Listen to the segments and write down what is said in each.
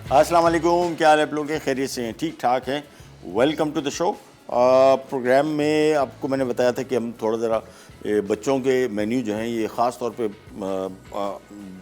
अस्सलाम वालेकुम, क्या हाल है आप लोगों के? खैरियत से हैं? ठीक ठाक हैं। Welcome to the show. Program में आपको मैंने बताया था कि हम थोड़ा ज़रा बच्चों के मेन्यू जो हैं ये ख़ास तौर पे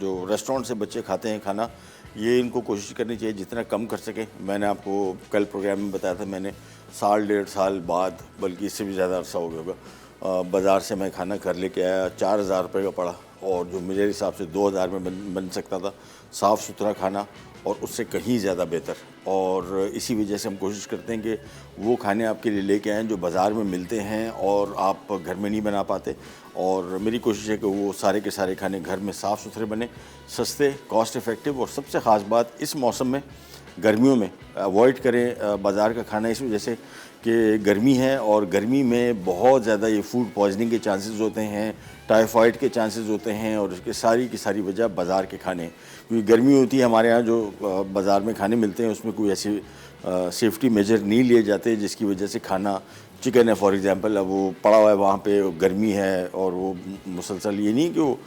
जो रेस्टोरेंट से बच्चे खाते हैं खाना, ये इनको कोशिश करनी चाहिए जितना कम कर सकें। मैंने आपको कल प्रोग्राम में बताया था, मैंने साल डेढ़ साल बाद, बल्कि इससे भी ज़्यादा अरसा हो गया होगा, बाज़ार से मैं खाना घर लेके आया। 4,000 रुपये का पड़ा, और जो मेरे हिसाब से 2,000 में बन सकता था। साफ़ सुथरा खाना और उससे कहीं ज़्यादा बेहतर। और इसी वजह से हम कोशिश करते हैं कि वो खाने आपके लिए लेके आएँ जो बाज़ार में मिलते हैं और आप घर में नहीं बना पाते। और मेरी कोशिश है कि वो सारे के सारे खाने घर में साफ़ सुथरे बने, सस्ते, कॉस्ट इफ़ेक्टिव। और सबसे ख़ास बात इस मौसम में, गर्मियों में अवॉइड करें बाज़ार का खाना, इस वजह से कि गर्मी है और गर्मी में बहुत ज़्यादा ये फूड पॉइजनिंग के चांसेस होते हैं, टाइफाइड के चांसेस होते हैं। और इसके सारी की सारी वजह बाज़ार के खाने, क्योंकि गर्मी होती है। हमारे यहाँ जो बाज़ार में खाने मिलते हैं उसमें कोई ऐसी सेफ्टी मेजर नहीं लिए जाते, जिसकी वजह से खाना, चिकन है फॉर एग्ज़ाम्पल, अब वो पड़ा हुआ है वहाँ पे, गर्मी है और वो मुसलसल, ये नहीं कि वो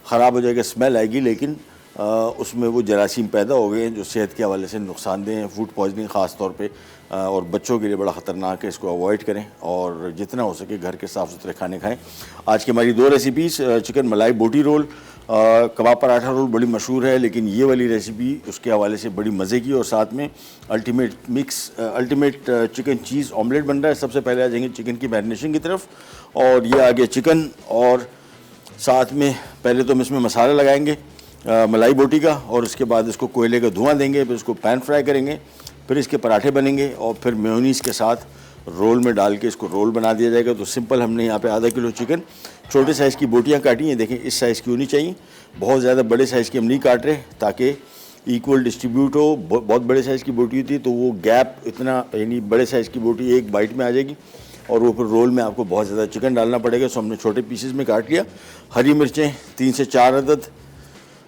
ख़राब हो जाएगा, स्मेल आएगी, लेकिन उसमें वो जरासीम पैदा हो गए हैं जो सेहत के हवाले से नुकसानदेह हैं। फूड पॉइजनिंग ख़ास तौर पे और बच्चों के लिए बड़ा ख़तरनाक है। इसको अवॉइड करें और जितना हो सके घर के साफ़ सुथरे खाने खाएं। आज की हमारी दो रेसिपीज़, चिकन मलाई बोटी रोल, कबाब पराठा रोल बड़ी मशहूर है, लेकिन ये वाली रेसिपी उसके हवाले से बड़ी मज़े की। और साथ में अल्टीमेट चिकन चीज़ ऑमलेट बन रहा है। सबसे पहले आ जाएंगे चिकन की मैरिनेशन की तरफ, और ये आ गया चिकन। और साथ में पहले तो हम इसमें मसाला लगाएंगे मलाई बोटी का, और उसके बाद इसको कोयले का धुआं देंगे, फिर इसको पैन फ्राई करेंगे, फिर इसके पराठे बनेंगे, और फिर मेयोनीज़ के साथ रोल में डाल के इसको रोल बना दिया जाएगा। तो सिंपल, हमने यहाँ पे आधा किलो चिकन, छोटे साइज़ की बोटियाँ काटी हैं। देखें इस साइज़ की होनी चाहिए, बहुत ज़्यादा बड़े साइज़ की हम नहीं काट रहे, ताकि इक्वल डिस्ट्रीब्यूट हो। बहुत बड़े साइज़ की बोटी होती है तो वो गैप इतना, यानी बड़े साइज़ की बोटी एक बाइट में आ जाएगी, और वो फिर रोल में आपको बहुत ज़्यादा चिकन डालना पड़ेगा। सो हमने छोटे पीसेस में काट लिया। हरी मिर्चें 3 से 4 अदद,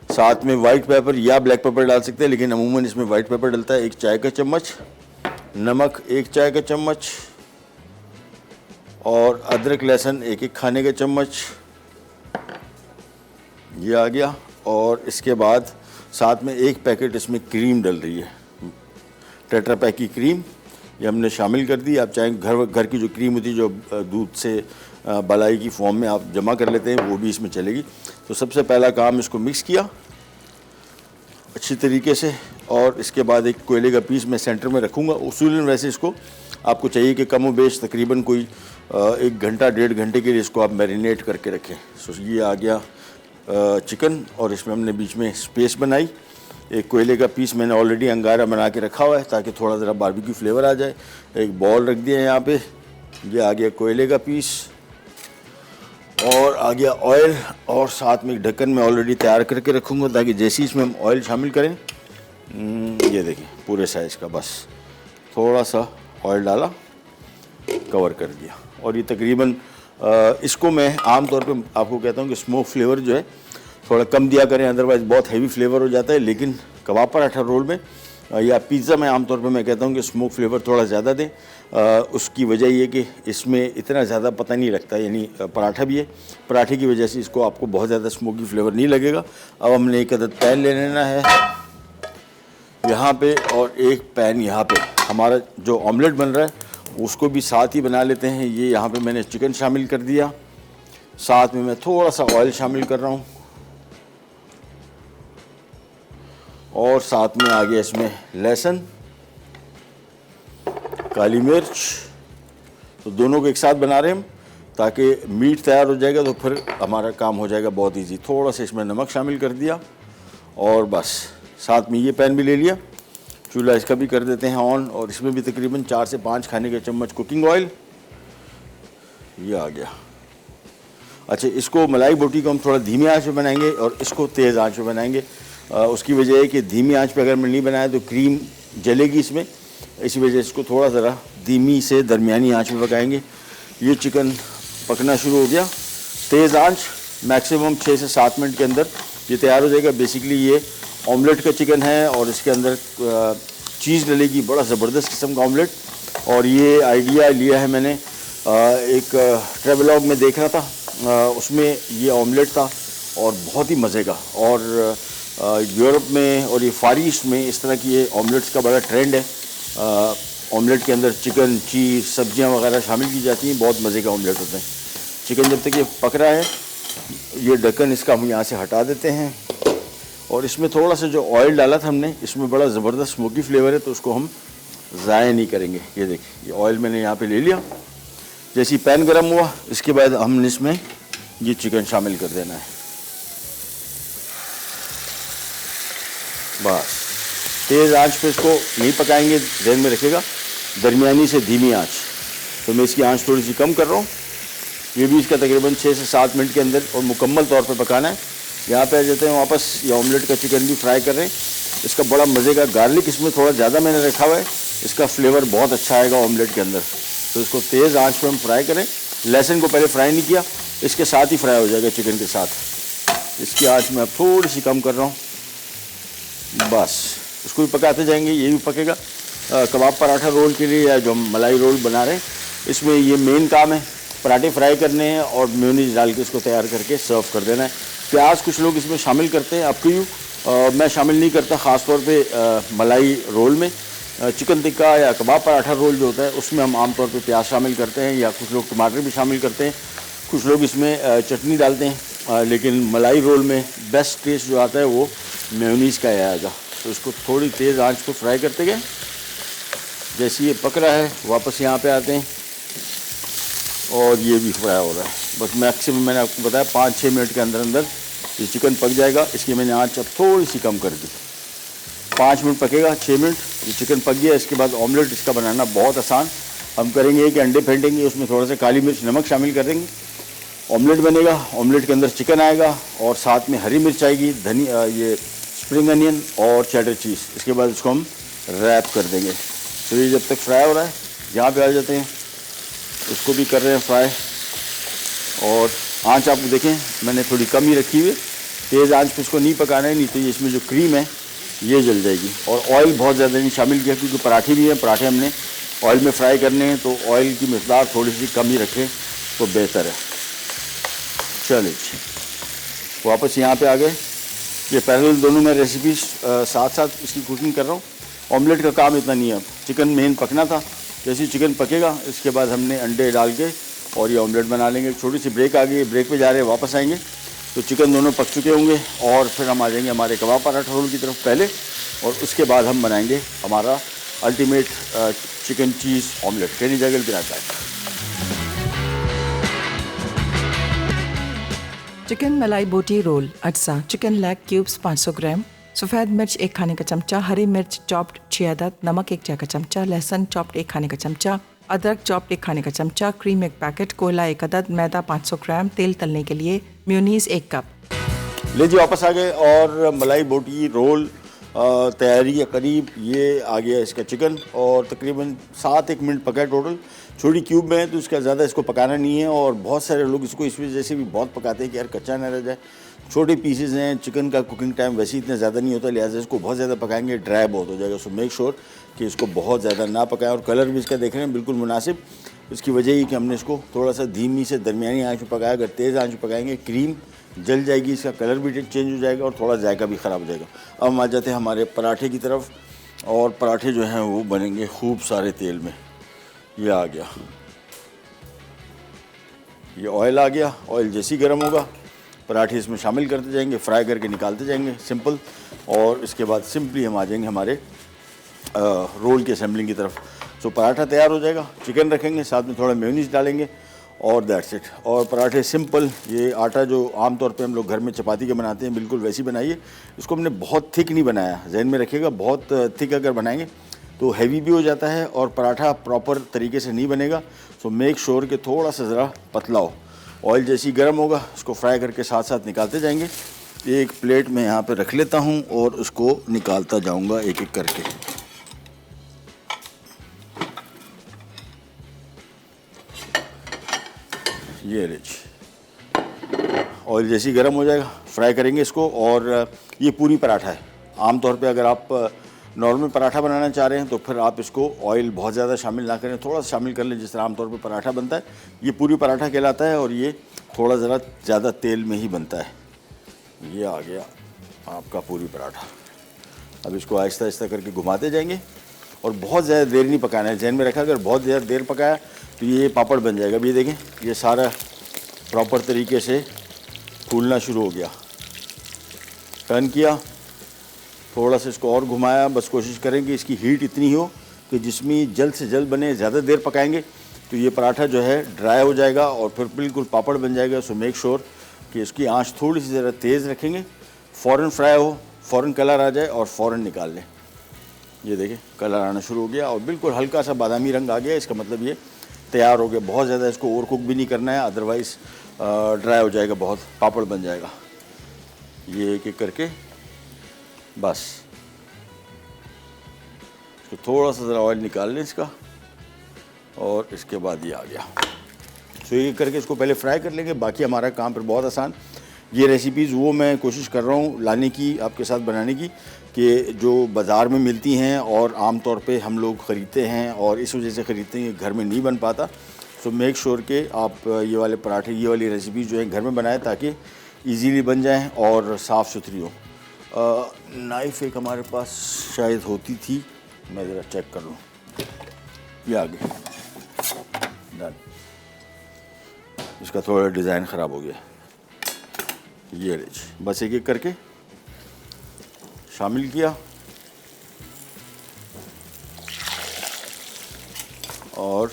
साथ में वाइट पेपर या ब्लैक पेपर डाल सकते हैं, लेकिन अमूमन इसमें वाइट पेपर डलता है। 1 चाय का चम्मच नमक, 1 चाय का चम्मच, और अदरक लहसुन 1-1 खाने का चम्मच, ये आ गया। और इसके बाद साथ में 1 पैकेट इसमें क्रीम डल रही है, टेट्रा पैक की क्रीम, ये हमने शामिल कर दी। आप चाहें घर की जो क्रीम होती है, जो दूध से मलाई की फॉर्म में आप जमा कर लेते हैं, वो भी इसमें चलेगी। तो सबसे पहला काम, इसको मिक्स किया अच्छी तरीके से, और इसके बाद एक कोयले का पीस मैं सेंटर में रखूँगा। उसूलन वैसे इसको आपको चाहिए कि कम व बेश तकरीबन कोई 1 घंटा 1.5 घंटे के लिए इसको आप मैरिनेट करके रखें। सो ये आ गया चिकन, और इसमें हमने बीच में स्पेस बनाई। एक कोयले का पीस मैंने ऑलरेडी अंगारा बना के रखा हुआ है, ताकि थोड़ा ज़रा बारबेक्यू फ्लेवर आ जाए। एक बॉल रख दिया यहाँ पे, ये आ गया कोयले का पीस, और आ गया ऑयल, और साथ में एक ढक्कन में ऑलरेडी तैयार करके रखूँगा, ताकि जैसे ही इसमें हम ऑयल शामिल करें, ये देखिए पूरे साइज़ का, बस थोड़ा सा ऑयल डाला, कवर कर दिया। और ये तकरीबन इसको मैं आम तौर पे आपको कहता हूँ कि स्मोक फ्लेवर जो है थोड़ा कम दिया करें, अदरवाइज़ बहुत हैवी फ्लेवर हो जाता है। लेकिन कबाब पराठा रोल में या पिज़्ज़ा में आम तौर पे मैं कहता हूँ कि स्मोक फ्लेवर थोड़ा ज़्यादा दें। उसकी वजह ये कि इसमें इतना ज़्यादा पता नहीं लगता, यानी पराठा भी है, पराठे की वजह से इसको आपको बहुत ज़्यादा स्मोकी फ्लेवर नहीं लगेगा। अब हमने 1 अदद पैन ले लेना है यहाँ पे, और 1 पैन यहाँ पे हमारा जो ऑमलेट बन रहा है उसको भी साथ ही बना लेते हैं। ये यहाँ पे मैंने चिकन शामिल कर दिया, साथ में मैं थोड़ा सा ऑयल शामिल कर रहा हूँ, और साथ में आ गया इसमें लहसुन, काली मिर्च। तो दोनों को एक साथ बना रहे हैं हम, ताकि मीट तैयार हो जाएगा तो फिर हमारा काम हो जाएगा बहुत इजी। थोड़ा सा इसमें नमक शामिल कर दिया, और बस साथ में ये पैन भी ले लिया, चूल्हा इसका भी कर देते हैं ऑन, और इसमें भी तकरीबन 4 से 5 खाने के चम्मच कुकिंग ऑयल, ये आ गया। अच्छा, इसको मलाई बोटी को हम थोड़ा धीमी आंच पे बनाएंगे और इसको तेज़ आंच पे बनाएंगे। उसकी वजह है कि धीमी आंच पे अगर मैं नहीं बनाया तो क्रीम जलेगी इसमें, इसी वजह से इसको थोड़ा ज़रा धीमी से दरमियानी आंच पे पकाएंगे। ये चिकन पकना शुरू हो गया, तेज़ आंच, मैक्सिमम 6 से 7 मिनट के अंदर ये तैयार हो जाएगा। बेसिकली ये ऑमलेट का चिकन है और इसके अंदर चीज़ डलेगी, बड़ा ज़बरदस्त किस्म का ऑमलेट। और ये आइडिया लिया है मैंने एक ट्रेवलॉग में देख रहा था, उसमें ये ऑमलेट था और बहुत ही मज़े का। और यूरोप में और ये फार ईस्ट में इस तरह की ये ऑमलेट्स का बड़ा ट्रेंड है। ऑमलेट के अंदर चिकन, चीज़, सब्जियां वगैरह शामिल की जाती हैं, बहुत मज़े का ऑमलेट होता है। चिकन जब तक ये पक रहा है, ये ढक्कन इसका हम यहाँ से हटा देते हैं और इसमें थोड़ा सा जो ऑयल डाला था हमने, इसमें बड़ा ज़बरदस्त स्मोकी फ्लेवर है, तो उसको हम ज़ाया नहीं करेंगे। ये देखिए, ये ऑयल मैंने यहाँ पे ले लिया। जैसे ही पैन गर्म हुआ, इसके बाद हमने इसमें ये चिकन शामिल कर देना है। बस तेज़ आंच पे इसको नहीं पकाएंगे, ध्यान में रखिएगा, दरमियानी से धीमी आंच। तो मैं इसकी आंच थोड़ी सी कम कर रहा हूँ। ये भी इसका तकरीबन 6 से 7 मिनट के अंदर और मुकम्मल तौर पे पकाना है। यहाँ पे आ जाते हैं वापस, ये ऑमलेट का चिकन भी फ्राई कर रहे हैं। इसका बड़ा मज़े का गार्लिक इसमें थोड़ा ज़्यादा मैंने रखा हुआ है, इसका फ्लेवर बहुत अच्छा आएगा ऑमलेट के अंदर। तो इसको तेज़ आंच पे हम फ्राई करें। लहसुन को पहले फ्राई नहीं किया, इसके साथ ही फ्राई हो जाएगा चिकन के साथ। इसकी आंच मैं अब थोड़ी सी कम कर रहा हूँ। बस इसको भी पकाते जाएंगे, ये भी पकेगा। कबाब पराठा रोल के लिए या जो हम मलाई रोल बना रहे हैं, इसमें ये मेन काम है, पराठे फ्राई करने हैं और मेयोनीज डाल के इसको तैयार करके सर्व कर देना है। प्याज कुछ लोग इसमें शामिल करते हैं, आपके मैं शामिल नहीं करता, ख़ास तौर पे मलाई रोल में। चिकन टिक्का या कबाब पराठा रोल जो होता है उसमें हम आमतौर पे प्याज शामिल करते हैं, या कुछ लोग टमाटर भी शामिल करते हैं, कुछ लोग इसमें चटनी डालते हैं। लेकिन मलाई रोल में बेस्ट टेस्ट जो आता है वो मेयोनीज़ का आएगा। तो इसको थोड़ी तेज़ आंच पे फ्राई करते गए। जैसे ये पक रहा है, वापस यहाँ पे आते हैं और ये भी फ्राई हो रहा है। बस मैक्सिमम मैंने आपको बताया 5-6 मिनट के अंदर अंदर ये चिकन पक जाएगा। इसकी मैंने आंच अब थोड़ी सी कम कर दी। 5 मिनट पकेगा, 6 मिनट, ये चिकन पक गया। इसके बाद ऑमलेट इसका बनाना बहुत आसान हम करेंगे कि अंडे फेंटेंगे, उसमें थोड़ा सा काली मिर्च, नमक शामिल कर देंगे, ऑमलेट बनेगा। ऑमलेट के अंदर चिकन आएगा और साथ में हरी मिर्च आएगी, धनिया, ये स्प्रिंग अनियन और चेडर चीज़। इसके बाद इसको हम रैप कर देंगे। तो ये जब तक फ्राई हो रहा है, यहाँ पे आ जाते हैं, इसको भी कर रहे हैं फ्राई। और आंच आप देखें मैंने थोड़ी कम ही रखी हुई, तेज़ आंच पे इसको नहीं पकाना है, नहीं तो ये इसमें जो क्रीम है ये जल जाएगी। और ऑयल बहुत ज़्यादा नहीं शामिल किया, क्योंकि पराठे भी हैं, पराठे हमने ऑयल में फ्राई करने हैं, तो ऑयल की मिकदार थोड़ी सी कम ही रखें तो बेहतर है। चलिए वापस यहाँ पे आ गए। ये पैरेलल दोनों मैं रेसिपी साथ साथ इसकी कुकिंग कर रहा हूँ। ऑमलेट का काम इतना नहीं है, चिकन मेन पकना था। जैसे चिकन पकेगा, इसके बाद हमने अंडे डाल के और ये ऑमलेट बना लेंगे। छोटी सी ब्रेक आ गई, ब्रेक पे जा रहे हैं, वापस आएंगे तो चिकन दोनों पक चुके होंगे और फिर हम आ जाएंगे हमारे कबाब पराठा रोल की तरफ पहले, और उसके बाद हम बनाएंगे हमारा अल्टीमेट चिकन चीज़ ऑमलेट। कहनी जगह पर आता है। चिकन मलाई बोटी रोल, अज्जा, चिकन लेग क्यूब्स 500 ग्राम, सफ़ेद मिर्च 1 खाने का चमचा, हरी मिर्च चॉप्ड 6 अदद, नमक 1 चाय का चमचा, लहसुन चॉप्ड 1 खाने का चमचा, अदरक चॉप्ड 1 खाने का चमचा, क्रीम 1 पैकेट, कोयला 1 अदद, मैदा 500 ग्राम, तेल तलने के लिए, मेयोनीज़ 1 कप। ले जी वापस आ गए और मलाई बोटी रोल तैयारी के करीब ये आ गया इसका चिकन, और तकरीबन 7-1 मिनट पका है टोटल। छोटी क्यूब में है तो इसका ज़्यादा इसको पकाना नहीं है, और बहुत सारे लोग इसको इस वजह से भी बहुत पकाते हैं कि यार कच्चा ना रह जाए। छोटे पीसेज हैं, चिकन का कुकिंग टाइम वैसे इतना ज़्यादा नहीं होता, लिहाजा इसको बहुत ज़्यादा पकाएंगे ड्राई बहुत हो जाएगा। सो मेक श्योर कि इसको बहुत ज़्यादा ना पकाएं। और कलर भी इसका देख रहे हैं बिल्कुल मुनासिब। इसकी वजह ही कि हमने इसको थोड़ा सा धीमी से दरमियानी आँच में पकाया। अगर तेज़ आँच में पकाएंगे क्रीम जल जाएगी, इसका कलर भी चेंज हो जाएगा और थोड़ा जायका भी ख़राब हो जाएगा। अब हम आ जाते हैं हमारे पराठे की तरफ, और पराठे जो हैं वो बनेंगे खूब सारे तेल में। ये आ गया, ये ऑयल आ गया। ऑयल जैसे ही गर्म होगा पराठे इसमें शामिल करते जाएंगे, फ्राई करके निकालते जाएंगे, सिंपल। और इसके बाद सिंपली हम आ जाएंगे हमारे रोल की असेंबलिंग की तरफ। सो पराठा तैयार हो जाएगा, चिकन रखेंगे, साथ में थोड़ा मेयोनीज डालेंगे और दैट्स इट। और पराठे सिंपल, ये आटा जो आमतौर पे हम लोग घर में चपाती के बनाते हैं बिल्कुल वैसी बनाइए। इसको हमने बहुत थिक नहीं बनाया, जहन में रखिएगा, बहुत थिक अगर बनाएंगे तो हैवी भी हो जाता है और पराठा प्रॉपर तरीके से नहीं बनेगा। सो मेक श्योर कि थोड़ा सा ज़रा पतला हो। ऑयल जैसे ही गर्म होगा इसको फ्राई करके साथ साथ निकालते जाएंगे। एक प्लेट में यहाँ पे रख लेता हूँ और उसको निकालता जाऊँगा एक एक करके। ये लीजिए, ऑयल जैसे ही गर्म हो जाएगा फ्राई करेंगे इसको। और ये पूरी पराठा है। आमतौर पे अगर आप नॉर्मल पराठा बनाना चाह रहे हैं तो फिर आप इसको ऑयल बहुत ज़्यादा शामिल ना करें, थोड़ा सा शामिल कर लें जिस तरह आमतौर पे पराठा बनता है। ये पूरी पराठा कहलाता है और ये थोड़ा ज़रा ज़्यादा तेल में ही बनता है। ये आ गया, आपका पूरी पराठा। अब इसको आहिस्ता आहिस्ता करके घुमाते जाएंगे और बहुत ज़्यादा देर नहीं पकाना है। जहन में रखा, अगर बहुत ज़्यादा देर पकाया तो ये पापड़ बन जाएगा। अभी ये देखें, ये सारा प्रॉपर तरीके से फूलना शुरू हो गया। टर्न किया, थोड़ा सा इसको और घुमाया। बस कोशिश करें कि इसकी हीट इतनी हो कि जिसमें जल्द से जल्द बने। ज़्यादा देर पकाएंगे तो ये पराठा जो है ड्राई हो जाएगा और फिर बिल्कुल पापड़ बन जाएगा। सो मेक श्योर कि इसकी आंच थोड़ी सी ज़रा तेज़ रखेंगे, फ़ौरन फ्राई हो, फ़ौरन कलर आ जाए और फ़ौरन निकाल लें। ये देखिए कलर आना शुरू हो गया और बिल्कुल हल्का सा बादामी रंग आ गया। इसका मतलब ये तैयार हो गया। बहुत ज़्यादा इसको ओवर कुक भी नहीं करना है, अदरवाइज़ ड्राई हो जाएगा, बहुत पापड़ बन जाएगा। ये एक एक करके बस इसको थोड़ा सा ज़रा ऑयल निकाल लें इसका और इसके बाद ये आ गया। सो ये करके इसको पहले फ्राई कर लेंगे, बाकी हमारा काम फिर बहुत आसान। ये रेसिपीज़ वो मैं कोशिश कर रहा हूँ लाने की, आपके साथ बनाने की, कि जो बाज़ार में मिलती हैं और आम तौर पे हम लोग ख़रीदते हैं और इस वजह से ख़रीदते हैं कि घर में नहीं बन पाता। सो मेक श्योर कि आप ये वाले पराठे, ये वाली रेसिपी जो है घर में बनाएं ताकि इजीली बन जाएं और साफ़ सुथरी हो। नाइफ़ एक हमारे पास शायद होती थी, मैं ज़रा चेक कर लूँ। ये आ गया, डन। इसका थोड़ा डिज़ाइन ख़राब हो गया। ये लीजिए, बस एक एक करके शामिल किया और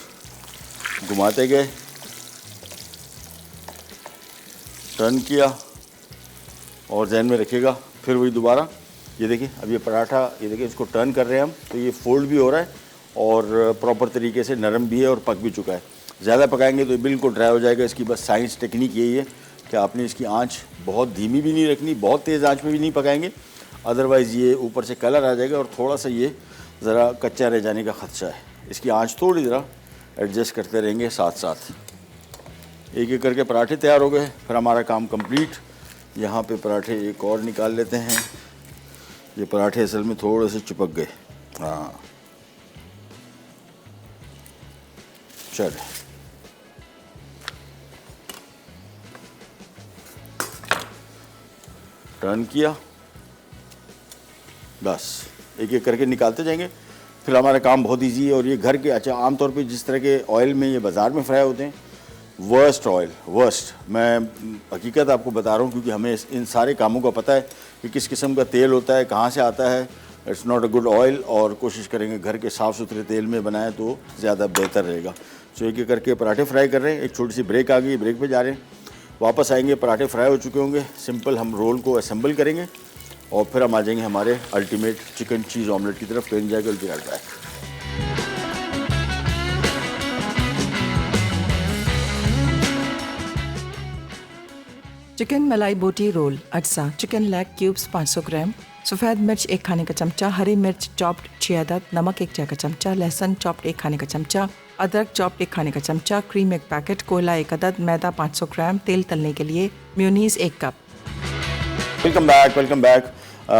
घुमाते गए, टर्न किया और जहन में रखिएगा फिर वही दोबारा। ये देखिए अब ये पराठा, ये देखिए इसको टर्न कर रहे हैं हम, तो ये फोल्ड भी हो रहा है और प्रॉपर तरीके से नरम भी है और पक भी चुका है। ज़्यादा पकाएंगे तो ये बिल्कुल ड्राई हो जाएगा। इसकी बस साइंस टेक्निक यही है कि आपने इसकी आंच बहुत धीमी भी नहीं रखनी, बहुत तेज़ आंच में भी नहीं पकाएंगे, अदरवाइज़ ये ऊपर से कलर आ जाएगा और थोड़ा सा ये ज़रा कच्चा रह जाने का ख़दशा है। इसकी आंच थोड़ी ज़रा एडजस्ट करते रहेंगे साथ साथ। एक एक करके पराठे तैयार हो गए, फिर हमारा काम कंप्लीट। यहाँ पे पराठे एक और निकाल लेते हैं। ये पराठे असल में थोड़े से चिपक गए। हाँ चले, टर्न किया, बस एक एक करके निकालते जाएंगे। फिर हमारा काम बहुत इजी है। और ये घर के, अच्छा आमतौर पे जिस तरह के ऑयल में ये बाज़ार में फ्राई होते हैं, वर्स्ट ऑयल, वर्स्ट, मैं हकीकत आपको बता रहा हूँ क्योंकि हमें इन सारे कामों का पता है कि किस किस्म का तेल होता है, कहाँ से आता है। It's not a good oil और कोशिश करेंगे घर के साफ़ सुथरे तेल में बनाएं तो ज़्यादा बेहतर रहेगा। सो एक एक करके पराठे फ्राई कर रहे हैं। एक छोटी सी ब्रेक आ गई, ब्रेक पे जा रहे हैं, वापस आएंगे, पराठे फ्राई हो चुके होंगे। सिंपल हम रोल को असेंबल करेंगे और फिर हम आ जाएंगे हमारे अल्टीमेट चिकन चीज़ ऑमलेट की तरफ। पेन जाएगा उल्टी बैक। चिकन मलाई बोटी रोल, अटसा, चिकन लेग क्यूब्स 500 ग्राम, सफ़ेद मिर्च 1 खाने का चमचा, हरी मिर्च चॉप्ड 6 अदद, नमक 1 चाय का चमचा, लहसुन चॉप्ड 1 खाने का चमचा, अदरक चॉप्ड 1 खाने का चमचा, क्रीम 1 पैकेट, कोयला 1 अदद, मैदा 500 ग्राम, तेल तलने के लिए, mayonnaise 1 cup. Welcome back, welcome back.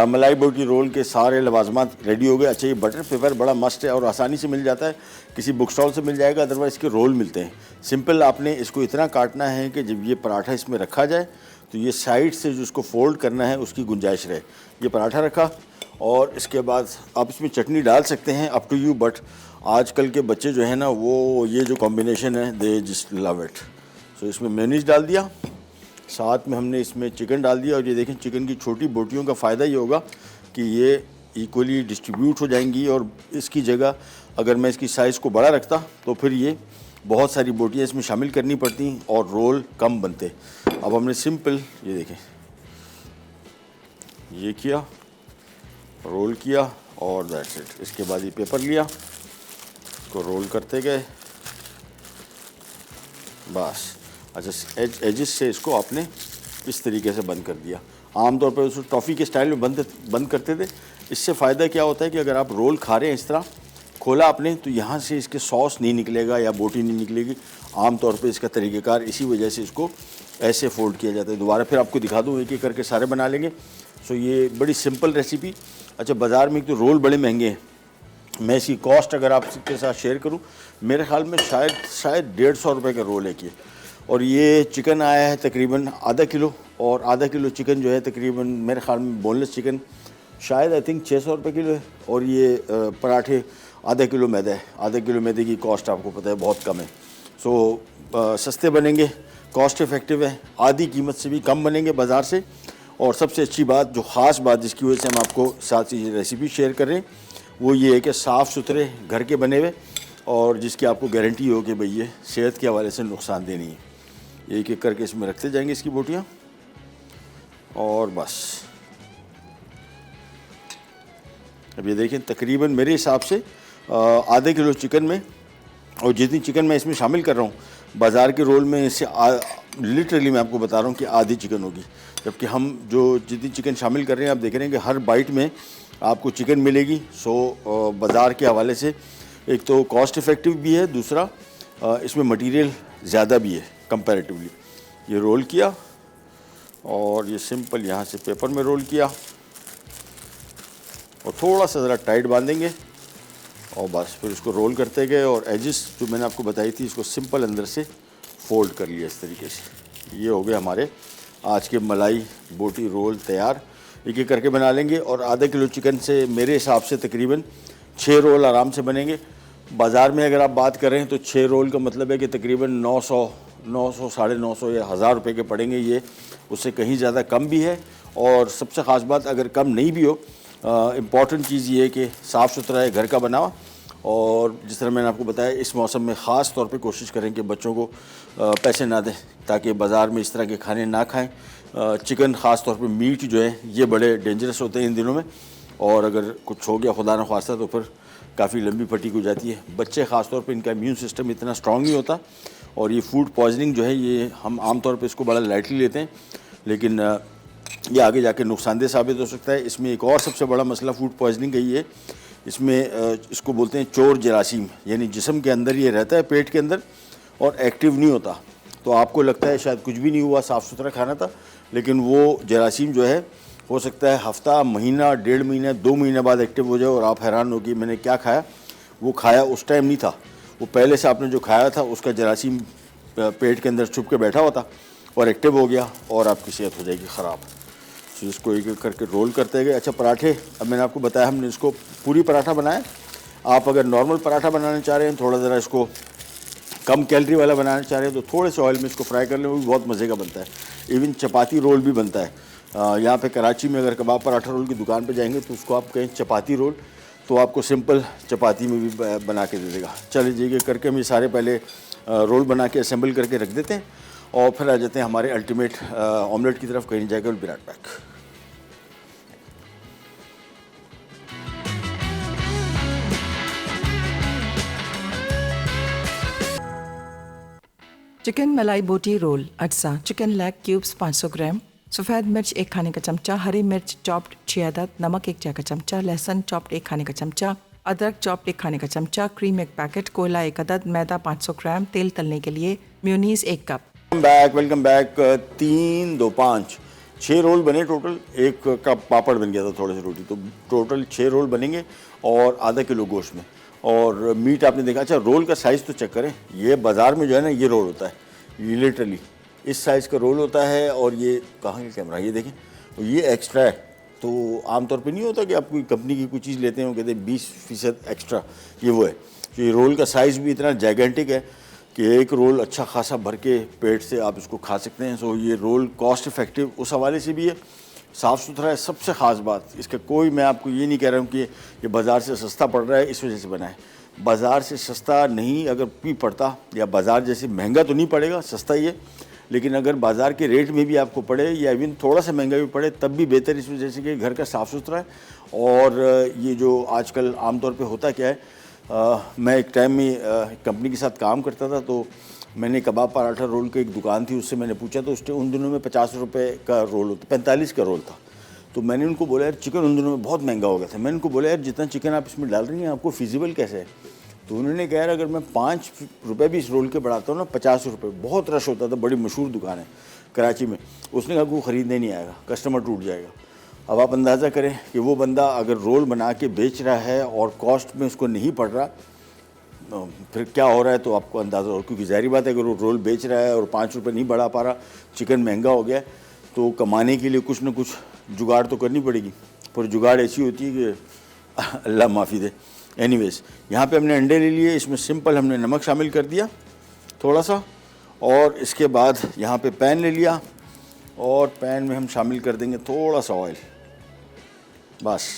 मलाई बोटी रोल के सारे लवाजमात रेडी हो गए। अच्छा ये बटर पेपर बड़ा मस्त है और आसानी से मिल जाता है, किसी बुक स्टॉल से मिल जाएगा, अदरवाइज़ इसके रोल मिलते हैं। सिंपल आपने इसको इतना काटना है कि जब ये पराठा इसमें रखा जाए तो ये साइड से जो इसको फोल्ड करना है उसकी गुंजाइश रहे। ये पराठा रखा और इसके बाद आप इसमें चटनी डाल सकते हैं, अप टू यू, बट आजकल के बच्चे जो है ना वो ये जो कॉम्बिनेशन है दे जस्ट लव इट। सो इसमें मेयोनीज डाल दिया, साथ में हमने इसमें चिकन डाल दिया और ये देखें चिकन की छोटी बोटियों का फ़ायदा ये होगा कि ये इक्वली डिस्ट्रीब्यूट हो जाएंगी और इसकी जगह अगर मैं इसकी साइज़ को बड़ा रखता तो फिर ये बहुत सारी बोटियाँ इसमें शामिल करनी पड़ती और रोल कम बनते। अब हमने सिंपल ये देखें ये किया, रोल किया और दैट्स इट। इसके बाद ये पेपर लिया, इसको रोल करते गए बस। अच्छा एजिस से इसको आपने इस तरीके से बंद कर दिया। आमतौर पर उसको टॉफ़ी के स्टाइल में बंद करते थे। इससे फ़ायदा क्या होता है कि अगर आप रोल खा रहे हैं इस तरह खोला आपने तो यहाँ से इसके सॉस नहीं निकलेगा या बोटी नहीं निकलेगी। आमतौर पे इसका तरीक़ेकार इसी वजह से इसको ऐसे फोल्ड किया जाता है। दोबारा फिर आपको दिखा दूँ, एक एक करके सारे बना लेंगे। सो ये बड़ी सिंपल रेसिपी। अच्छा बाज़ार में तो रोल बड़े महंगे हैं, मैं इसकी कॉस्ट अगर आपके साथ शेयर करूं, मेरे ख्याल में शायद 150 रुपये का रोल है कि और ये चिकन आया है तकरीबन आधा किलो, और आधा किलो चिकन जो है तकरीबन मेरे ख्याल में बोनलेस चिकन शायद आई थिंक 600 रुपये किलो है। और ये पराठे आधा किलो मैदा है। आधा किलो मैदे की कॉस्ट आपको पता है बहुत कम है। सो सस्ते बनेंगे, कॉस्ट इफ़ेक्टिव है, आधी कीमत से भी कम बनेंगे बाज़ार से। और सबसे अच्छी बात, जो ख़ास बात जिसकी वजह से हम आपको साथ ही रेसिपी शेयर कर रहे हैं, वो ये है कि साफ़ सुथरे घर के बने हुए, और जिसकी आपको गारंटी हो कि भाई ये सेहत के हवाले से नुकसानदेह नहीं है। एक एक करके इसमें रखते जाएंगे इसकी बोटियाँ, और बस अब ये देखें तकरीबन मेरे हिसाब से आधे किलो चिकन में, और जितनी चिकन मैं इसमें शामिल कर रहा हूँ बाज़ार के रोल में इससे लिटरली मैं आपको बता रहा हूँ कि आधी चिकन होगी। जबकि हम जो जितनी चिकन शामिल कर रहे हैं, आप देख रहे हैं कि हर बाइट में आपको चिकन मिलेगी। सो बाज़ार के हवाले से एक तो कॉस्ट इफ़ेक्टिव भी है, दूसरा इसमें मटेरियल ज़्यादा भी है कंपैरेटिवली। ये रोल किया, और ये सिंपल यहाँ से पेपर में रोल किया, और थोड़ा सा ज़रा टाइट बांधेंगे, और बस फिर इसको रोल करते गए, और एजिस जो मैंने आपको बताई थी इसको सिंपल अंदर से फोल्ड कर लिया इस तरीके से। ये हो गए हमारे आज के मलाई बोटी रोल तैयार। एक एक करके बना लेंगे, और आधा किलो चिकन से मेरे हिसाब से तकरीबन 6 रोल आराम से बनेंगे। बाज़ार में अगर आप बात करें तो 6 रोल का मतलब है कि तकरीबन 900 साढ़े 900 या 1000 रुपये के पड़ेंगे। ये उससे कहीं ज़्यादा कम भी है। और सबसे ख़ास बात, अगर कम नहीं भी हो, इम्पॉर्टेंट चीज़ ये है कि साफ़ सुथरा है, घर का बना हुआ। और जिस तरह मैंने आपको बताया, इस मौसम में ख़ास तौर पे कोशिश करें कि बच्चों को पैसे ना दें, ताकि बाज़ार में इस तरह के खाने ना खाएं। चिकन ख़ास तौर पे मीट जो है ये बड़े डेंजरस होते हैं इन दिनों में, और अगर कुछ हो गया खुदा न ख्वास्ता तो फिर काफ़ी लंबी फटीक हो जाती है। बच्चे ख़ास तौर पे इनका इम्यून सिस्टम इतना स्ट्रॉन्ग नहीं होता, और ये फूड पॉइजनिंग जो है ये हम आम तौर पे इसको बड़ा लाइटली लेते हैं, लेकिन ये आगे जाके नुकसानदेह साबित हो सकता है। इसमें एक और सबसे बड़ा मसला फूड पॉइजनिंग का ये है, इसमें इसको बोलते हैं चोर जरासीम, यानी जिस्म के अंदर ये रहता है, पेट के अंदर, और एक्टिव नहीं होता। तो आपको लगता है शायद कुछ भी नहीं हुआ, साफ़ सुथरा खाना था, लेकिन वो जरासीम जो है हो सकता है हफ्ता, महीना, 1.5 महीना, 2 महीने बाद एक्टिव हो जाए, और आप हैरान हो कि मैंने क्या खाया। वो खाया उस टाइम नहीं था, वो पहले से आपने जो खाया था उसका जरासीम पेट के अंदर छुप के बैठा हुआ था और एक्टिव हो गया, और आपकी सेहत हो जाएगी ख़राब। तो इसको एक एक करके रोल करते गए। अच्छा, पराठे, अब मैंने आपको बताया हमने इसको पूरी पराठा बनाया। आप अगर नॉर्मल पराठा बनाना चाह रहे हैं, थोड़ा ज़रा इसको कम कैलोरी वाला बनाना चाह रहे हैं, तो थोड़े से ऑयल में इसको फ्राई कर लें, वो भी बहुत मज़े का बनता है। इवन चपाती रोल भी बनता है। यहाँ पे कराची में अगर कबाब पराठा रोल की दुकान पे जाएंगे तो उसको आप कहें चपाती रोल, तो आपको सिंपल चपाती में भी बना के दे देगा। चलिए ये करके हम ये सारे पहले रोल बना के असेंबल करके रख देते हैं, और फिर आ जाते हैं हमारे अल्टीमेट ऑमलेट की तरफ। कहीं नहीं जाएगा, will be right back. Chicken मलाई बोटी रोल अज्जा, चिकन लेग क्यूब्स 500 ग्राम, सफ़ेद मिर्च 1 खाने का चमचा, हरी मिर्च चॉप्ड 6 अदद, नमक 1 चाय का चमचा, लहसुन चॉप्ड 1 खाने का चमचा, अदरक चॉप्ड 1 खाने का चमचा, क्रीम 1 पैकेट, कोयला 1 अदद, मैदा 500 ग्राम, तेल तलने के लिए, mayonnaise 1 cup. Welcome back. 3, 2, 5, 6 roll बने टोटल। 1 कप पापड़ बन गया था, थोड़े से रोटी, तो टोटल 6 रोल बनेंगे, और आधा किलो गोश्त में, और मीट आपने देखा। अच्छा, रोल का साइज़ तो चेक करें, ये बाज़ार में जो है ना ये रोल होता है, ये लिटरली इस साइज़ का रोल होता है। और ये कहाँ का कैमरा, ये देखें, तो ये एक्स्ट्रा है। तो आमतौर पे नहीं होता कि आप कोई कंपनी की कोई चीज़ लेते हो, कहते हैं 20% एक्स्ट्रा, ये वो है। तो ये रोल का साइज़ भी इतना जाइगेंटिक है कि एक रोल अच्छा खासा भर के पेट से आप इसको खा सकते हैं। सो ये रोल कॉस्ट इफ़ेक्टिव उस हवाले से भी है, साफ़ सुथरा है। सबसे ख़ास बात इसका, कोई मैं आपको ये नहीं कह रहा हूँ कि ये बाज़ार से सस्ता पड़ रहा है इस वजह से बना है। बाज़ार से सस्ता नहीं अगर भी पड़ता, या बाज़ार जैसे महंगा तो नहीं पड़ेगा, सस्ता ही है, लेकिन अगर बाज़ार के रेट में भी आपको पड़े, या इवन थोड़ा सा महंगा भी पड़े, तब भी बेहतर इस वजह से कि घर का साफ़ सुथरा है। और ये जो आजकल आमतौर पे होता क्या है, मैं एक टाइम में कंपनी के साथ काम करता था, तो मैंने कबाब पराठा रोल की एक दुकान थी, उससे मैंने पूछा, तो उसने उन दिनों में 50 रुपये का रोल होता, 45 का रोल था। तो मैंने उनको बोला, यार चिकन उन दिनों में बहुत महंगा हो गया था। मैंने उनको बोला, यार जितना चिकन आप इसमें डाल रही हैं आपको फिजिबल कैसे है? तो उन्होंने कहा, यार अगर मैं 5 रुपये भी इस रोल के बढ़ाता हूँ ना, 50 रुपये, बहुत रश होता था, बड़ी मशहूर दुकान है कराची में। उसने कहा वो ख़रीदने नहीं आएगा, कस्टमर टूट जाएगा। अब आप अंदाज़ा करें कि वो बंदा अगर रोल बना के बेच रहा है और कॉस्ट में उसको नहीं पड़ रहा, फिर क्या हो रहा है तो आपको अंदाज़ा हो, क्योंकि ज़ाहिर बात है अगर वो रोल बेच रहा है और 5 रुपये नहीं बढ़ा पा रहा, चिकन महंगा हो गया है, तो कमाने के लिए कुछ ना कुछ जुगाड़ तो करनी पड़ेगी। पर जुगाड़ ऐसी होती है कि अल्लाह माफ़ी दे। एनीवेज, यहाँ पे हमने अंडे ले लिए, इसमें सिंपल हमने नमक शामिल कर दिया थोड़ा सा, और इसके बाद यहाँ पे पैन ले लिया और पैन में हम शामिल कर देंगे थोड़ा सा ऑयल बस।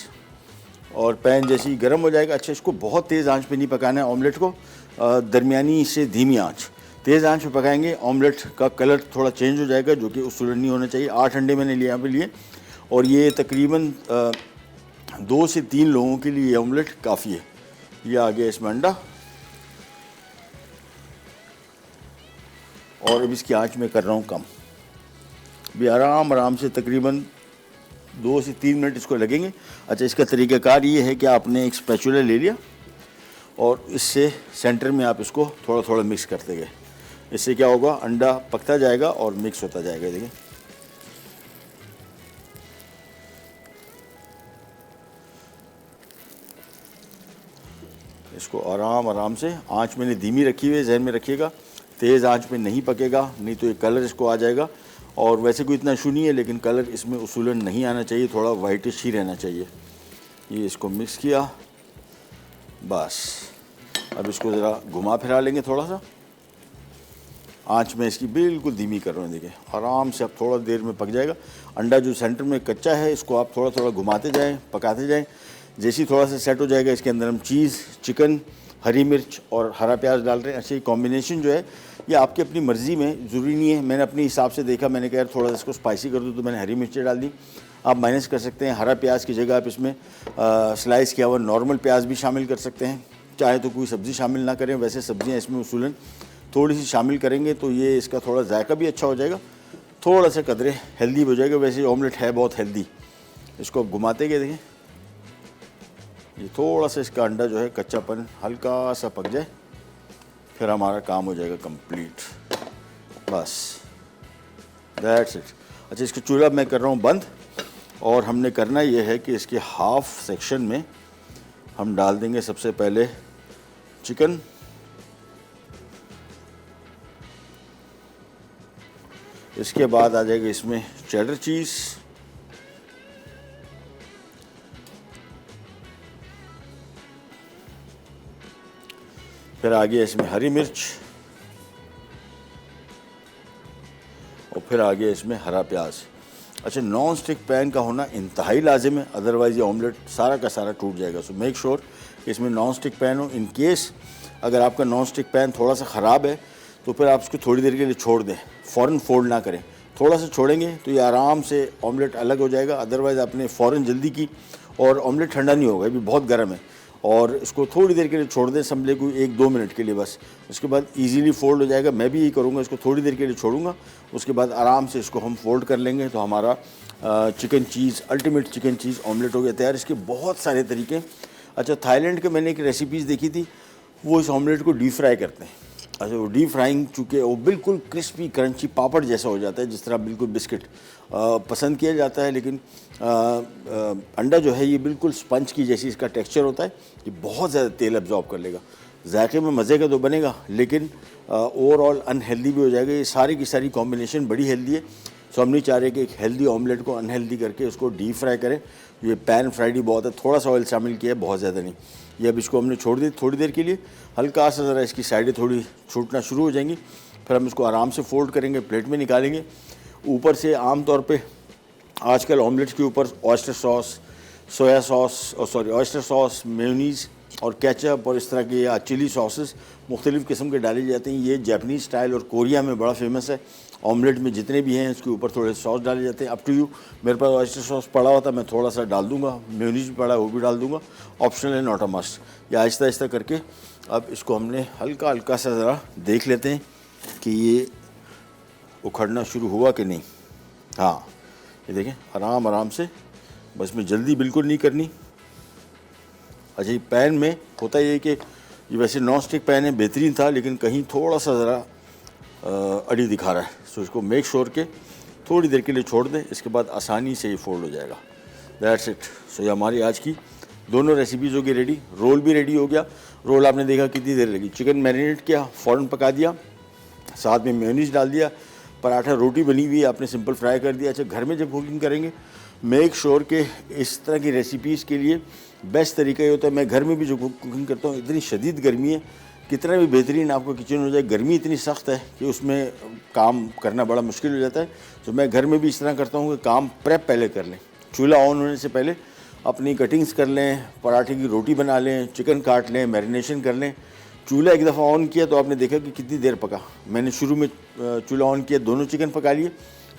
और पैन जैसे ही गर्म हो जाएगा, अच्छा इसको बहुत तेज़ आंच पे नहीं पकाना है ऑमलेट को, दरमियानी से धीमी आंच, तेज़ आंच पे पकाएंगे ऑमलेट का कलर थोड़ा चेंज हो जाएगा, जो कि उसूलन नहीं होना चाहिए। 8 अंडे मैंने लिए यहाँ पे लिए, और ये तकरीबन 2 से 3 लोगों के लिए ये ऑमलेट काफ़ी है। ये आ गया इसमें अंडा, और अब इसकी आंच में कर रहा हूँ कम, भी आराम से तकरीबन 2 से 3 मिनट इसको लगेंगे। अच्छा, इसका तरीक़ाकार ये है कि आपने एक स्पैचुला ले लिया और इससे सेंटर में आप इसको थोड़ा थोड़ा मिक्स करते गए। इससे क्या होगा, अंडा पकता जाएगा और मिक्स होता जाएगा। देखिए इसको आराम से, आंच मैंने धीमी रखी हुई है, जहन में रखिएगा, तेज़ आंच पे नहीं पकेगा, नहीं तो ये कलर इसको आ जाएगा। और वैसे कोई इतना इशू नहीं है, लेकिन कलर इसमें उसूलन नहीं आना चाहिए, थोड़ा वाइटिश ही रहना चाहिए। ये इसको मिक्स किया बस। अब इसको ज़रा घुमा फिरा लेंगे थोड़ा सा, आंच में इसकी बिल्कुल धीमी कर रहे हैं। देखिए आराम से, अब थोड़ा देर में पक जाएगा। अंडा जो सेंटर में कच्चा है, इसको आप थोड़ा थोड़ा घुमाते जाएं, पकाते जाएं। जैसे ही थोड़ा सा सेट हो जाएगा, इसके अंदर हम चीज़, चिकन, हरी मिर्च और हरा प्याज डाल रहे हैं। अच्छा, ये कॉम्बिनेशन जो है ये आपकी अपनी मर्ज़ी में, ज़रूरी नहीं है। मैंने अपने हिसाब से देखा, मैंने कहा यार थोड़ा सा इसको स्पाइसी कर दूँ, तो मैंने हरी मिर्चें डाल दी। आप माइनस कर सकते हैं, हरा प्याज की जगह आप इसमें स्लाइस किया हुआ नॉर्मल प्याज भी शामिल कर सकते हैं। चाहे तो कोई सब्ज़ी शामिल ना करें, वैसे सब्ज़ियाँ इसमें उसूलन थोड़ी सी शामिल करेंगे तो ये इसका थोड़ा जायका भी अच्छा हो जाएगा, थोड़ा सा कदरे हेल्दी हो जाएगा। वैसे ऑमलेट है बहुत हेल्दी। इसको अब घुमाते गए, देखें ये थोड़ा सा इसका अंडा जो है कच्चापन हल्का सा पक जाए, फिर हमारा काम हो जाएगा कंप्लीट। बस दैट्स इट। अच्छा, इसका चूल्हा मैं कर रहा हूँ बंद, और हमने करना ये है कि इसके हाफ सेक्शन में हम डाल देंगे सबसे पहले चिकन, इसके बाद आ जाएगा इसमें चेडर चीज़, फिर आ गया इसमें हरी मिर्च, और फिर आ गया इसमें हरा प्याज। अच्छा, नॉन स्टिक पैन का होना इंतहाई लाजिम है, अदरवाइज़ ये ऑमलेट सारा का सारा टूट जाएगा। सो मेक श्योर कि इसमें नॉन स्टिक पैन हो। इन केस अगर आपका नॉन स्टिक पैन थोड़ा सा ख़राब है तो फिर आप इसको थोड़ी देर के लिए छोड़ दें, फ़ौरन फोल्ड ना करें। थोड़ा सा छोड़ेंगे तो ये आराम से ऑमलेट अलग हो जाएगा। अदरवाइज़ आपने फ़ौरन जल्दी की और ऑमलेट ठंडा नहीं होगा, ये भी बहुत गर्म है। और इसको थोड़ी देर के लिए छोड़ दें, समझे कोई 1-2 मिनट के लिए बस। उसके बाद इजीली फोल्ड हो जाएगा। मैं भी यही करूँगा, इसको थोड़ी देर के लिए छोड़ूंगा, उसके बाद आराम से इसको हम फोल्ड कर लेंगे, तो हमारा चिकन चीज़, अल्टीमेट चिकन चीज़ ऑमलेट हो गया तैयार। इसके बहुत सारे तरीके। अच्छा, थाईलैंड के मैंने एक रेसिपीज़ देखी थी, वो इस ऑमलेट को डीप फ्राई करते हैं। अच्छा, वो डीप फ्राइंग चूँकि वो बिल्कुल क्रिस्पी क्रंची पापड़ जैसा हो जाता है, जिस तरह बिल्कुल बिस्किट पसंद किया जाता है, लेकिन अंडा जो है ये बिल्कुल स्पंज की जैसी इसका टेक्सचर होता है। ये बहुत ज़्यादा तेल अब्जॉर्ब कर लेगा, जायके में मज़े का तो बनेगा, लेकिन ओवरऑल अनहेल्दी भी हो जाएगा। ये सारी की सारी कॉम्बिनेशन बड़ी हेल्दी है। सो हम नहीं चाह रहे कि एक हेल्दी ऑमलेट को अनहेल्दी करके उसको डीप फ्राई करें। ये पैन फ्राइड ही बहुत है, थोड़ा सा ऑयल शामिल किया है, बहुत ज़्यादा नहीं। ये अब इसको हमने छोड़ दी थोड़ी देर के लिए, हल्का सा ज़रा इसकी साइडें थोड़ी छूटना शुरू हो जाएंगी। फिर हम इसको आराम से फोल्ड करेंगे, प्लेट में निकालेंगे। ऊपर से आम तौर पे आजकल ऑमलेट्स के ऊपर oyster sauce, soya sauce, oyster sauce, mayonnaise और केचप और इस तरह के या चिली सॉसेस मुख्तलिफ़ किस्म के डाले जाते हैं। ये जापानीज़ स्टाइल और कोरिया में बड़ा फेमस है। ऑमलेट में जितने भी हैं इसके ऊपर थोड़े सॉस डाले जाते हैं। अप टू यू, मेरे पास ऑयस्टर सॉस पड़ा हुआ था, मैं थोड़ा सा डाल दूंगा, मेयोनीज़ भी पड़ा है वो भी डाल दूंगा, ऑप्शनल है, नॉट अ मस्ट। या आहिस्ता आहिस्ता करके अब इसको हमने हल्का हल्का सा ज़रा देख लेते हैं कि ये उखड़ना शुरू हुआ कि नहीं। हाँ, ये देखें आराम आराम से, बस में जल्दी बिल्कुल नहीं करनी। अच्छा, ये पैन में होता ये कि ये वैसे नॉन स्टिक पैन है, बेहतरीन था, लेकिन कहीं थोड़ा सा ज़रा अड़ी दिखा रहा है। सो इसको मेक श्योर के थोड़ी देर के लिए छोड़ दें, इसके बाद आसानी से ये फोल्ड हो जाएगा। That's it. सो ये हमारी आज की दोनों रेसिपीज़ हो गई रेडी। रोल भी रेडी हो गया रोल आपने देखा कितनी देर लगी। चिकन मैरिनेट किया, फ़ौरन पका दिया, साथ में मेयोनीज डाल दिया, पराठा रोटी बनी हुई है आपने सिंपल फ्राई कर दिया। अच्छा, घर में जब कुकिंग करेंगे मेक श्योर कि इस तरह की रेसिपीज़ के लिए बेस्ट तरीका ये होता है, मैं घर में भी जो कुकिंग करता हूँ, इतनी शदीद गर्मी है, कितना भी बेहतरीन आपका किचन हो जाए, गर्मी इतनी सख्त है कि उसमें काम करना बड़ा मुश्किल हो जाता है। तो मैं घर में भी इस तरह करता हूँ कि काम प्रेप पहले कर लें, चूल्हा ऑन होने से पहले अपनी कटिंग्स कर लें, पराठे की रोटी बना लें, चिकन काट लें, मैरिनेशन कर लें। चूल्हा एक दफ़ा ऑन किया तो आपने देखा कि कितनी देर पका। मैंने शुरू में चूल्हा ऑन किया, दोनों चिकन पका लिए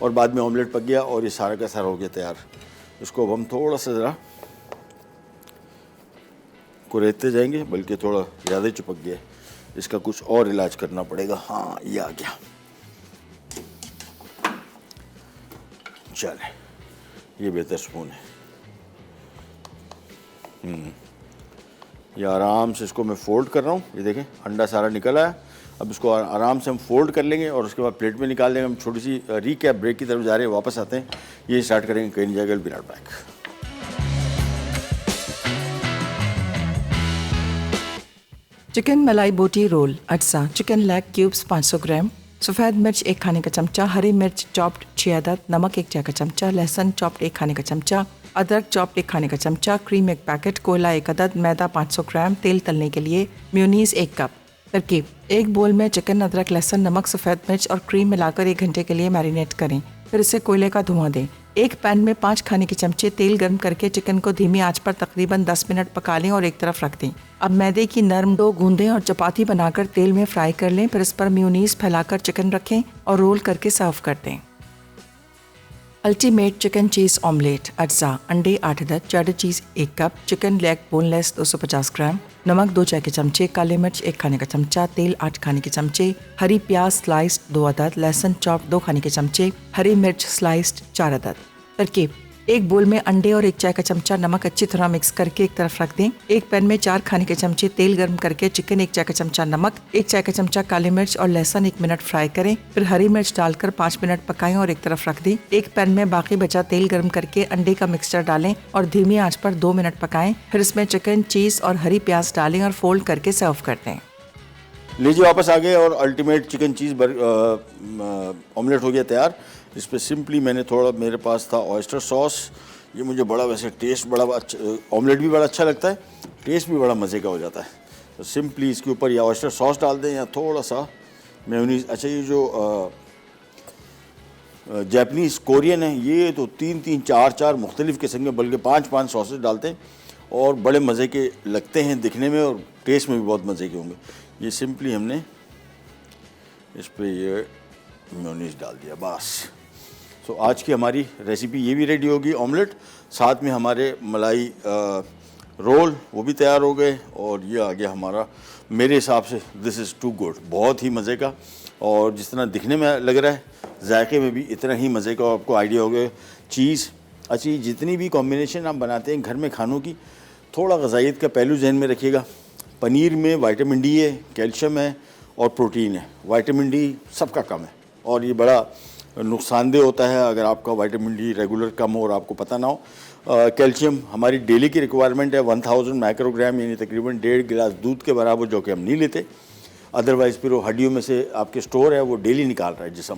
और बाद में ऑमलेट पक गया और ये सारा का सारा हो गया तैयार। इसको अब हम थोड़ा सा ज़रा कुरेदते जाएंगे, बल्कि थोड़ा ज़्यादा ही चिपक गया, इसका कुछ और इलाज करना पड़ेगा। हाँ, ये आ गया। चले, ये बेहतर स्पून है। ये आराम से इसको मैं फोल्ड कर रहा हूँ, ये देखें अंडा सारा निकल आया। अब इसको आराम से हम फोल्ड कर लेंगे और उसके बाद प्लेट में निकाल देंगे। हम छोटी सी रीकैप ब्रेक की तरफ जा रहे हैं, वापस आते हैं, ये स्टार्ट करेंगे, कहीं नहीं जाएगा। B right back. चिकन मलाई बोटी रोल अटसा, चिकन लेग क्यूब्स 500 ग्राम, सफ़ेद मिर्च 1 खाने का चमचा, हरी मिर्च चॉप्ड 6 अदद, नमक 1 चाय का चमचा, लहसुन चॉप्ड 1 खाने का चमचा, अदरक चॉप्ड 1 खाने का चमचा, क्रीम 1 पैकेट, कोयला 1 अदद, मैदा 500 ग्राम, तेल तलने के लिए, मेयोनीज 1 कप। तरकीब: एक बोल में चिकन, अदरक, लहसुन, नमक, सफ़ेद मिर्च और क्रीम मिलाकर 1 घंटे के लिए मैरिनेट करें। फिर इसे कोयले का धुआं दें। एक पैन में 5 खाने के चमचे तेल गर्म करके चिकन को धीमी आंच पर तकरीबन 10 मिनट पका लें और एक तरफ रख दें। अब मैदे की नरम डो गूंदें और चपाती बनाकर तेल में फ्राई कर लें। फिर इस पर मेयोनीज फैलाकर चिकन रखें और रोल करके सर्व कर दें। अल्टीमेट चिकन चीज़ ऑमलेट अज्जा, अंडे 8 अदद, चेडर चीज़ 1 कप, चिकन लेग बोनलेस 250 ग्राम, नमक 2 चाय के चमचे, काले मिर्च 1 खाने का चमचा, तेल 8 खाने के चमचे, हरी प्याज स्लाइस्ड 2 अदद, लहसुन चॉप 2 खाने के चमचे, हरी मिर्च स्लाइस्ड 4 अदद। तरकीब: एक बोल में अंडे और 1 चाय का चमचा नमक अच्छी तरह मिक्स करके एक तरफ रख दें। एक पैन में 4 खाने के चमचे तेल गर्म करके चिकन, 1 चाय का चमचा नमक, 1 चाय का चमचा काली मिर्च और लहसुन 1 मिनट फ्राई करें। फिर हरी मिर्च डालकर 5 मिनट पकाएं और एक तरफ रख दें। एक पैन में बाकी बचा तेल गर्म करके अंडे का मिक्सचर डालें और धीमी आंच पर 2 मिनट पकाएं। फिर इसमें चिकन, चीज़ और हरी प्याज डालें और फोल्ड करके सर्व कर दें। लीजिए, वापस आ गए और अल्टीमेट चिकन चीज़ ऑमलेट हो गया तैयार। इस पर सिंपली मैंने थोड़ा, मेरे पास था ऑयस्टर सॉस, ये मुझे बड़ा, वैसे टेस्ट बड़ा अच्छा, ऑमलेट भी बड़ा अच्छा लगता है, टेस्ट भी बड़ा मज़े का हो जाता है। तो सिंपली इसके ऊपर या ऑयस्टर सॉस डाल दें या थोड़ा सा मेयोनीज। अच्छा, ये जो जापानीज़ कोरियन है, ये तो 3-3, 4-4 मुख्तलिफ़ किस्म के, बल्कि 5-5 सॉसेज डालते हैं और बड़े मज़े के लगते हैं दिखने में और टेस्ट में भी बहुत मज़े के होंगे। ये सिंपली हमने इस पर ये मेयोनीज डाल दिया, बस। तो आज की हमारी रेसिपी ये भी रेडी होगी, ऑमलेट, साथ में हमारे मलाई रोल वो भी तैयार हो गए और ये आ गया हमारा, मेरे हिसाब से दिस इज़ टू गुड, बहुत ही मज़े का। और जिस तरह दिखने में लग रहा है, जायके में भी इतना ही मज़े का। आपको आइडिया हो गया। चीज़ अच्छी, जितनी भी कॉम्बिनेशन आप बनाते हैं घर में खानों की, थोड़ा ग़िज़ाइयत का पहलू जहन में रखिएगा। पनीर में विटामिन डी है, कैल्शियम है और प्रोटीन है। विटामिन डी सबका कम है और ये बड़ा नुकसानदेह होता है अगर आपका विटामिन डी रेगुलर कम हो और आपको पता ना हो। कैल्शियम हमारी डेली की रिक्वायरमेंट है 1000 माइक्रोग्राम, यानी तकरीबन 1.5 गिलास दूध के बराबर, जो कि हम नहीं लेते। अदरवाइज़ फिर वो हड्डियों में से आपके स्टोर है वो डेली निकाल रहा है जिस्म,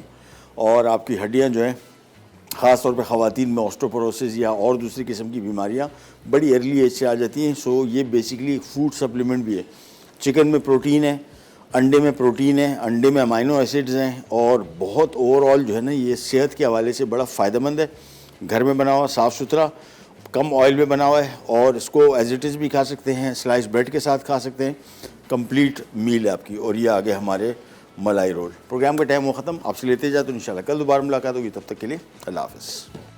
और आपकी हड्डियाँ जो हैं, ख़ास तौर पे ख़वातीन में ऑस्टियोपोरोसिस या और दूसरी किस्म की बीमारियाँ बड़ी अर्ली एज से आ जाती हैं। सो ये बेसिकली एक फूड सप्लीमेंट भी है। चिकन में प्रोटीन है, अंडे में प्रोटीन है, अंडे में अमाइनो एसिड्स हैं और बहुत ओवरऑल जो है ना, ये सेहत के हवाले से बड़ा फ़ायदेमंद है। घर में बना हुआ, साफ़ सुथरा, कम ऑयल में बना हुआ है और इसको एज इट इज़ भी खा सकते हैं, स्लाइस ब्रेड के साथ खा सकते हैं। कंप्लीट मील है आपकी। और ये आगे हमारे मलाई रोल। प्रोग्राम का टाइम वो ख़त्म, आपसे लेते जाए तो इंशाल्लाह कल दोबारा मुलाकात होगी। तब तक के लिए अल्लाह हाफ़िज़।